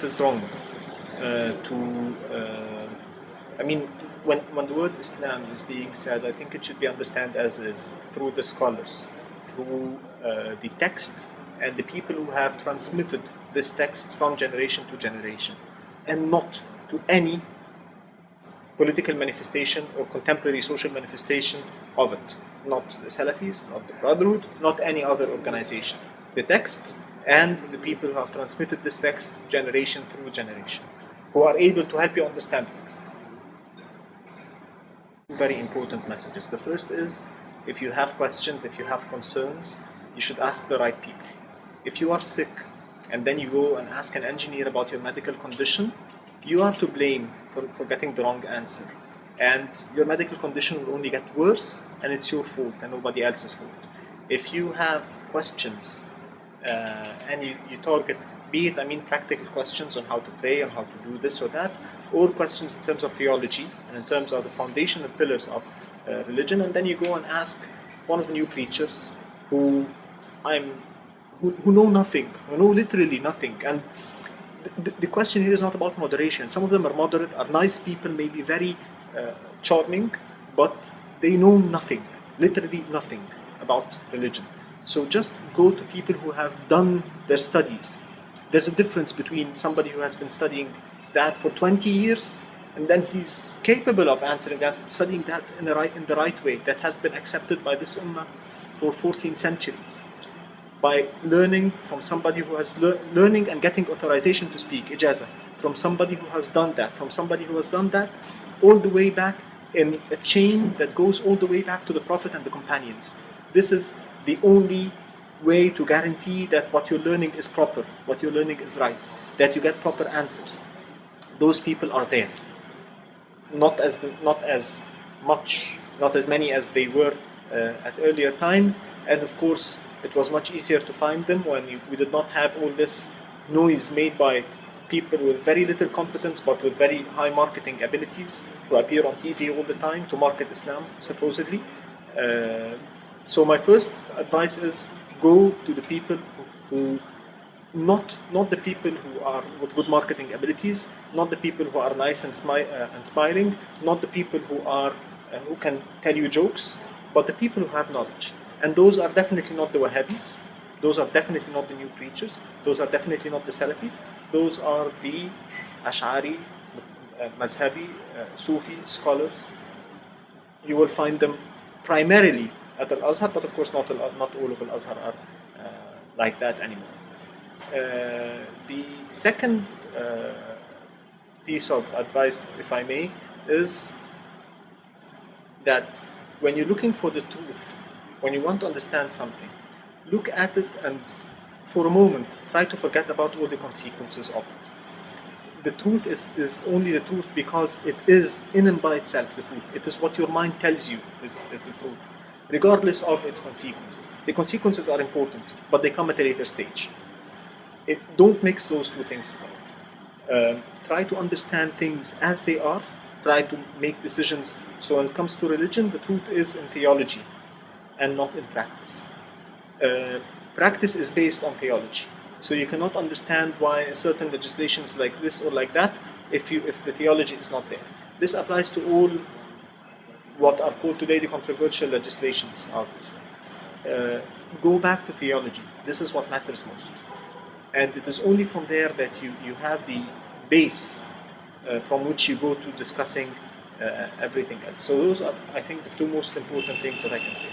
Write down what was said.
is wrong I mean, when the word Islam is being said, I think it should be understood as is through the scholars, through the text, and the people who have transmitted this text from generation to generation, and not to any political manifestation or contemporary social manifestation of it. Not the Salafis, not the Brotherhood, not any other organization. The text and the people who have transmitted this text generation through generation, who are able to help you understand the text. Very important messages. The first is, if you have questions, if you have concerns, you should ask the right people. If you are sick and then you go and ask an engineer about your medical condition, you are to blame for getting the wrong answer. And your medical condition will only get worse, and it's your fault and nobody else's fault. If you have questions and you target, be it, practical questions on how to pray and how to do this or that, or questions in terms of theology and in terms of the foundational pillars of religion, and then you go and ask one of the new preachers who know nothing, who know literally nothing. And the question here is not about moderation. Some of them are moderate, are nice people, maybe very charming, but they know nothing, literally nothing about religion. So just go to people who have done their studies. There's a difference between somebody who has been studying that for 20 years and then he's capable of answering that, studying that in the right way, that has been accepted by this ummah for 14 centuries. By learning from somebody who has learning and getting authorization to speak, ijazah, from somebody who has done that, from somebody who has done that, all the way back in a chain that goes all the way back to the Prophet and the companions. This is the only way to guarantee that what you're learning is proper, what you're learning is right, that you get proper answers. Those people are there. Not as many as they were at earlier times, and of course it was much easier to find them when we did not have all this noise made by people with very little competence but with very high marketing abilities who appear on TV all the time to market Islam, supposedly. So my first advice is, go to the people who not the people who are with good marketing abilities, not the people who are nice and inspiring, not the people who can tell you jokes, but the people who have knowledge. And those are definitely not the Wahhabis, those are definitely not the new preachers, those are definitely not the Salafis, those are the Ash'ari, Mazhabi, Sufi scholars. You will find them primarily at Al-Azhar, but of course not all of Al-Azhar are like that anymore. The second piece of advice, if I may, is that when you're looking for the truth, when you want to understand something, look at it and for a moment try to forget about all the consequences of it. The truth is only the truth because it is in and by itself the truth. It is what your mind tells you is the truth, regardless of its consequences. The consequences are important, but they come at a later stage. Don't mix those two things together. Try to understand things as they are. Try to make decisions. So when it comes to religion, the truth is in theology and not in practice. Practice is based on theology. So you cannot understand why a certain legislation is like this or like that if the theology is not there. This applies to all what are called today the controversial legislations, obviously. Go back to theology. This is what matters most. And it is only from there that you have the base from which you go to discussing everything else. So those are, I think, the two most important things that I can say.